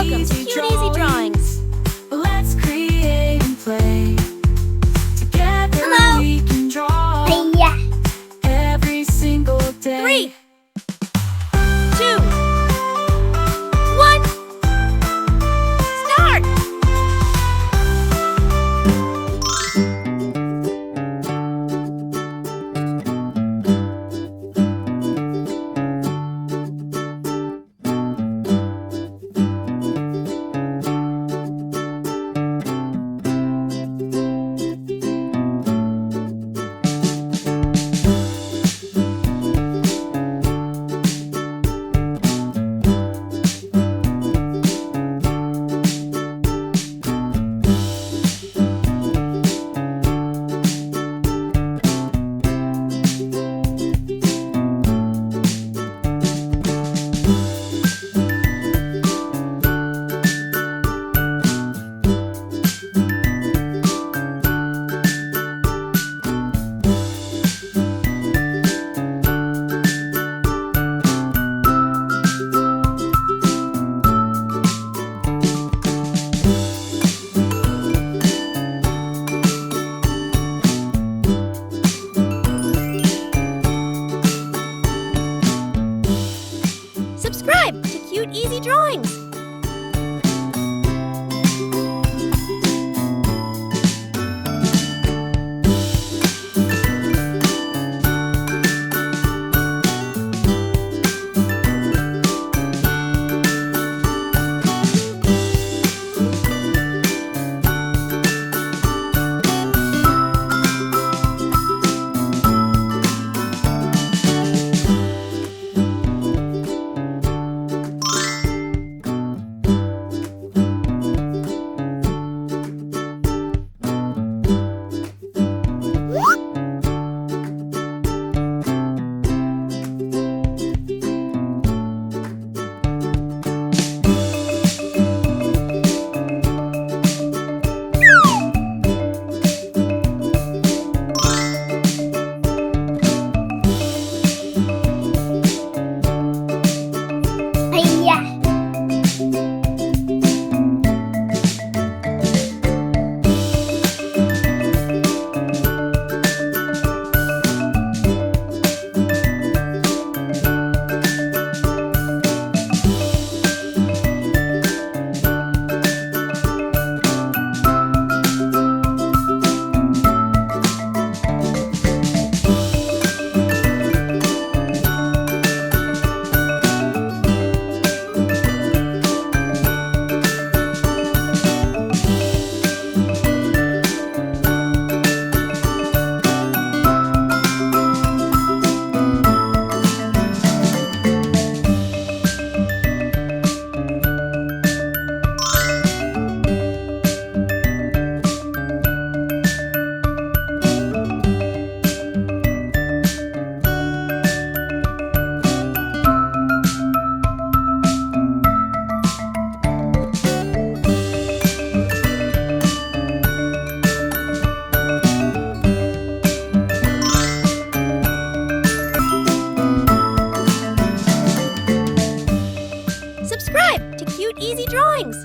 Welcome to Cute Easy Drawings. Let's create and play. Together we can draw every single day. 3, 2, 1, start! Subscribe to Cute Easy Drawings. Subscribe to Cute Easy Drawings.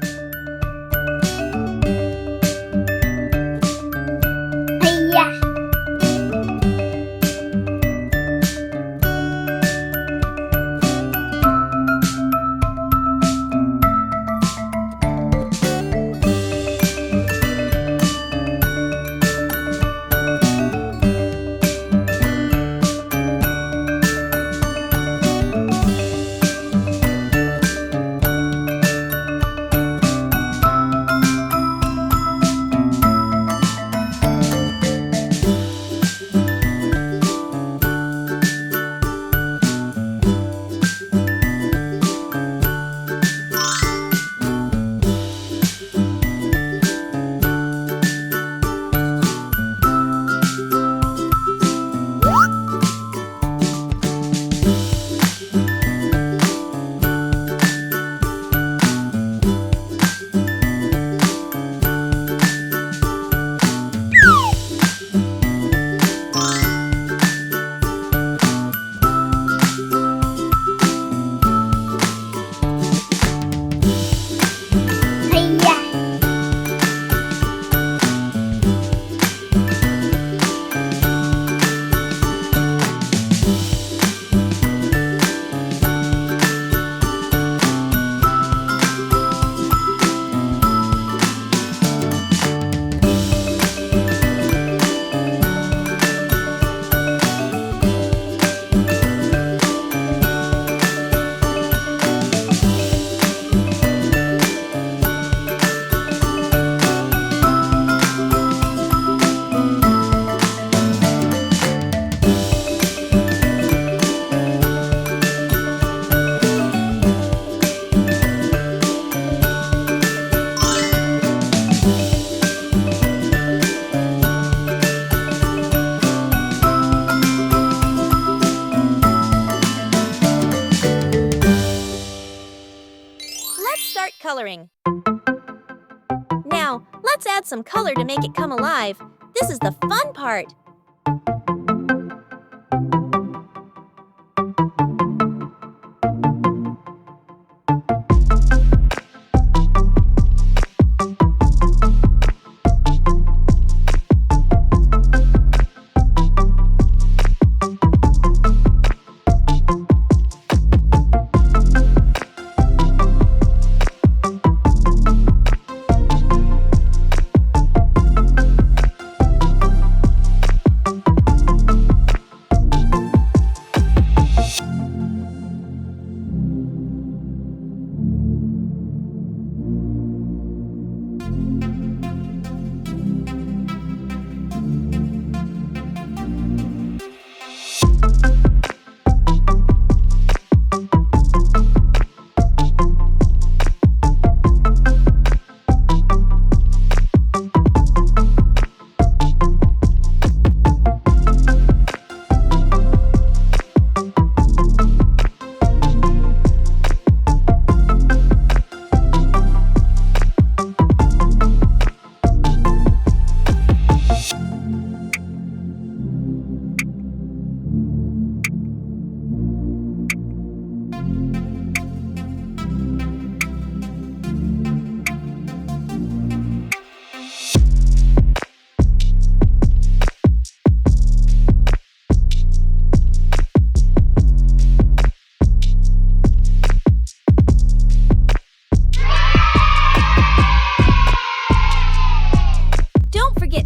coloring. Now, let's add some color to make it come alive. This is the fun part.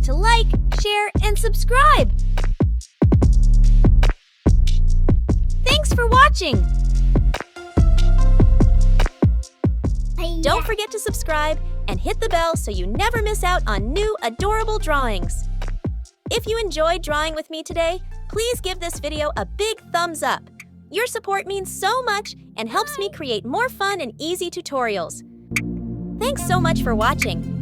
To like, share, and subscribe. Thanks for watching. Don't forget to subscribe and hit the bell so you never miss out on new adorable drawings. If you enjoyed drawing with me today, please give this video a big thumbs up. Your support means so much and helps me create more fun and easy tutorials. Thanks so much for watching.